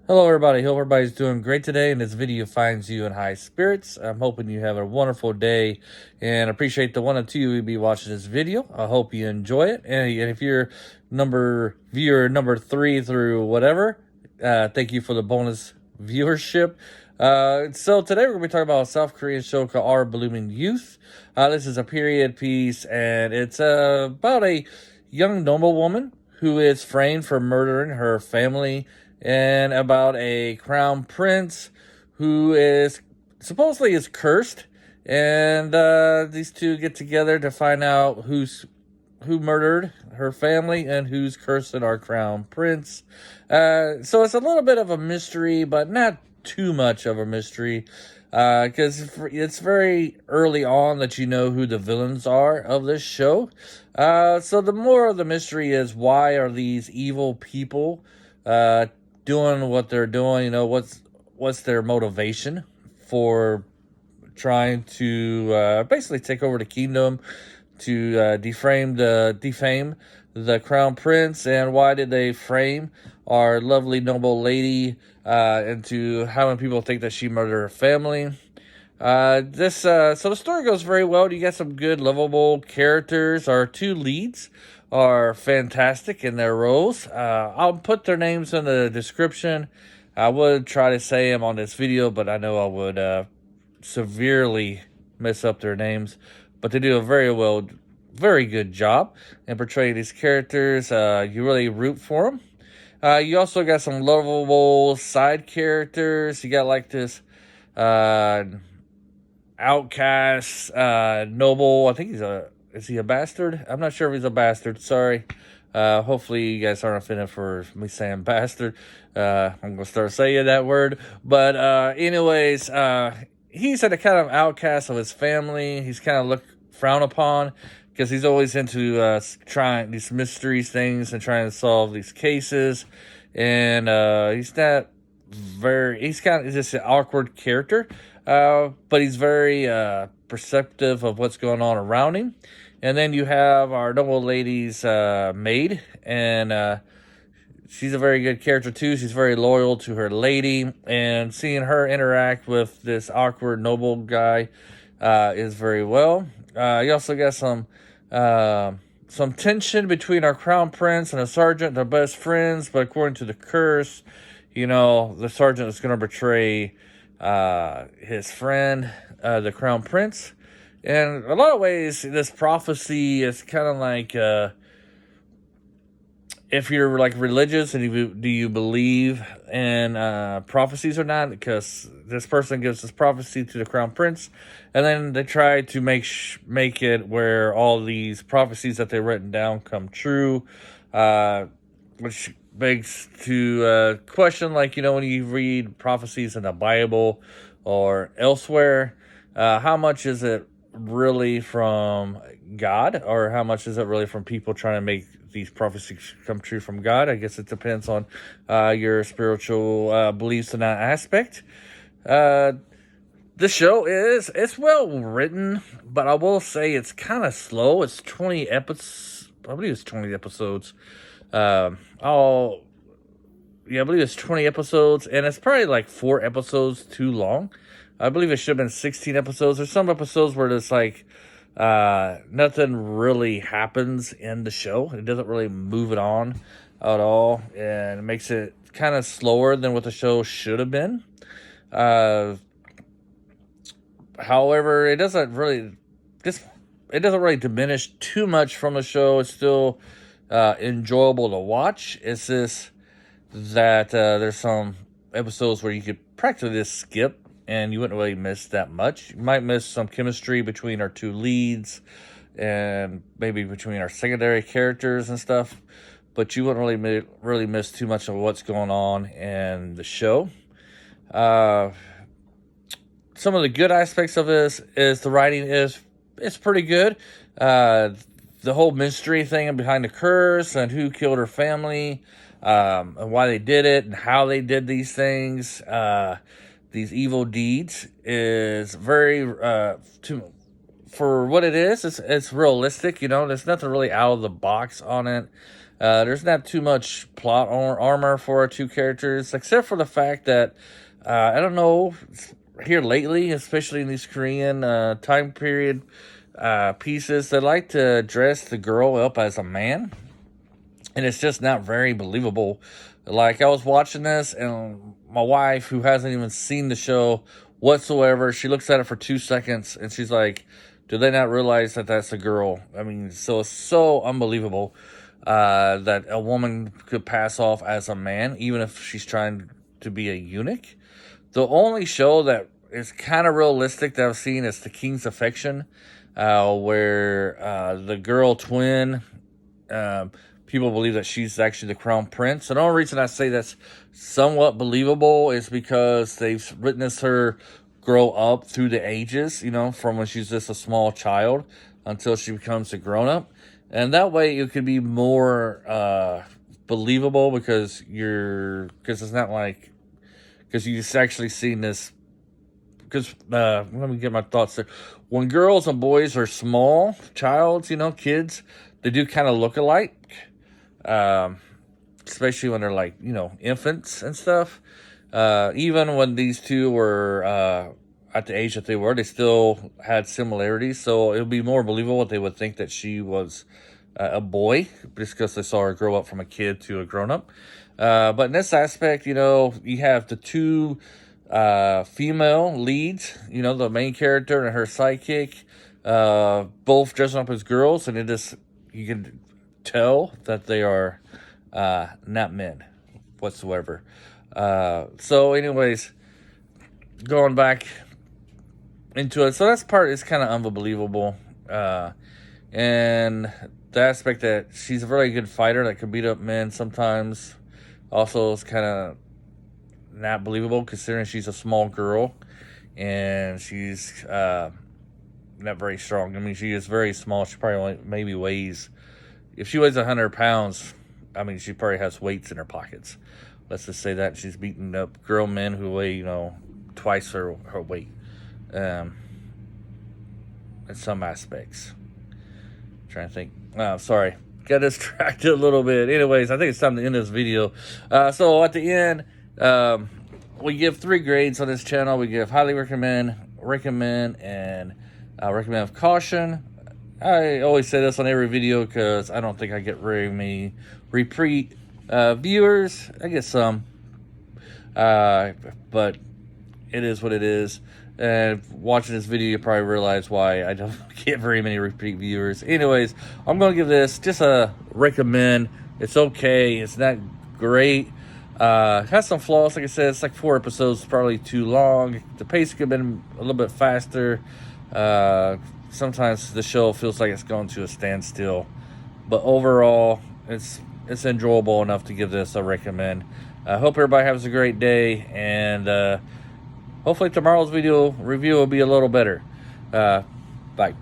Hello, everybody. Hope everybody's doing great today, and this video finds you in high spirits. I'm hoping you have a wonderful day, and appreciate the one or two who be watching this video. I hope you enjoy it, and if you're viewer number 3 through whatever, thank you for the bonus viewership. So today we're gonna be talking about a South Korean show called Our Blooming Youth. This is a period piece, and it's about a young noblewoman who is framed for murdering her family, and about a crown prince who is supposedly is cursed, and these two get together to find out who murdered her family and who's cursing our crown prince. So it's a little bit of a mystery, but not too much of a mystery, because it's very early on that you know who the villains are of this show. So the more of the mystery is, why are these evil people doing what they're doing? What's their motivation for trying to basically take over the kingdom, to defame the crown prince, and why did they frame our lovely noble lady into having people think that she murdered her family? So the story goes very well. You got some good lovable characters. Our two leads are fantastic in their roles. I'll put their names in the description. I would try to say them on this video, but I know I would severely mess up their names. But they do a very good job in portraying these characters. You really root for them. You also got some lovable side characters. You got like this outcast noble. I think is he a bastard? I'm not sure if he's a bastard. Sorry. Hopefully you guys aren't offended for me saying bastard. I'm gonna start saying that word. But anyways, he's a kind of outcast of his family. He's kind of frowned upon because he's always into trying these mysteries things and trying to solve these cases. And he's just an awkward character. But he's very perceptive of what's going on around him. And then you have our noble lady's maid, and she's a very good character too. She's very loyal to her lady, and seeing her interact with this awkward noble guy is very well. You also got some tension between our crown prince and a sergeant. They're best friends, but according to the curse, the sergeant is going to betray his friend, the crown prince. And in a lot of ways, this prophecy is kind of like, if you're like religious and do you believe in prophecies or not? Because this person gives this prophecy to the crown prince, and then they try to make it where all these prophecies that they've written down come true, which begs to question, like, when you read prophecies in the Bible or elsewhere, how much is it really from God, or how much is it really from people trying to make these prophecies come true from God? I guess it depends on your spiritual beliefs in that aspect. The show it's well written, but I will say it's kind of slow. It's 20 episodes. I believe it's 20 episodes. I believe it's 20 episodes, and it's probably like 4 episodes too long. I believe it should have been 16 episodes. There's some episodes where there's like nothing really happens in the show. It doesn't really move it on at all, and it makes it kind of slower than what the show should have been. However, it doesn't really diminish too much from the show. It's still enjoyable to watch. It's just that there's some episodes where you could practically just skip, and you wouldn't really miss that much. You might miss some chemistry between our two leads, and maybe between our secondary characters and stuff, but you wouldn't really miss too much of what's going on in the show. Some of the good aspects of this is the writing it's pretty good. The whole mystery thing behind the curse and who killed her family, and why they did it and how they did these things, these evil deeds, is very for what it is. It's realistic. There's nothing really out of the box on it. There's not too much plot armor for our two characters, except for the fact that I don't know, here lately, especially in these Korean time period pieces, they like to dress the girl up as a man, and it's just not very believable. Like, I was watching this, and my wife, who hasn't even seen the show whatsoever, she looks at it for 2 seconds, and she's like, do they not realize that that's a girl? I mean, so it's so unbelievable that a woman could pass off as a man, even if she's trying to be a eunuch. The only show that is kind of realistic that I've seen is The King's Affection, where the girl twin, people believe that she's actually the crown prince. And the only reason I say that's somewhat believable is because they've witnessed her grow up through the ages, you know, from when she's just a small child until she becomes a grown-up. And that way it could be more believable because it's not like, because you just actually seen this, because let me get my thoughts there. When girls and boys are small, childs, you know, kids, they do kind of look alike, especially when they're like, you know, infants and stuff. Even when these two were at the age that they were, they still had similarities. So it would be more believable if they would think that she was a boy, just because they saw her grow up from a kid to a grown-up. But in this aspect, you know, you have the two female leads, you know, the main character and her sidekick, both dressing up as girls, and you can tell that they are not men whatsoever. So anyways, going back into it, so that's part is kind of unbelievable, and the aspect that she's a very good fighter that can beat up men sometimes also is kind of not believable, considering she's a small girl and she's not very strong. I mean, she is very small. She probably only maybe weighs, if she weighs 100 pounds, I mean, she probably has weights in her pockets. Let's just say that she's beating up grown men who weigh, you know, twice her weight in some aspects. I'm trying to think. Sorry, got distracted a little bit. Anyways, I think it's time to end this video. So at the end, we give 3 grades on this channel. We give highly recommend, and recommend with caution. I always say this on every video because I don't think I get very many repeat viewers. I get some, but it is what it is. And watching this video, you probably realize why I don't get very many repeat viewers. Anyways, I'm going to give this just a recommend. It's okay. It's not great. It has some flaws. Like I said, it's like 4 episodes, probably too long. The pace could have been a little bit faster. Sometimes the show feels like it's going to a standstill. But overall, it's enjoyable enough to give this a recommend. I hope everybody has a great day, and hopefully tomorrow's video review will be a little better. Bye.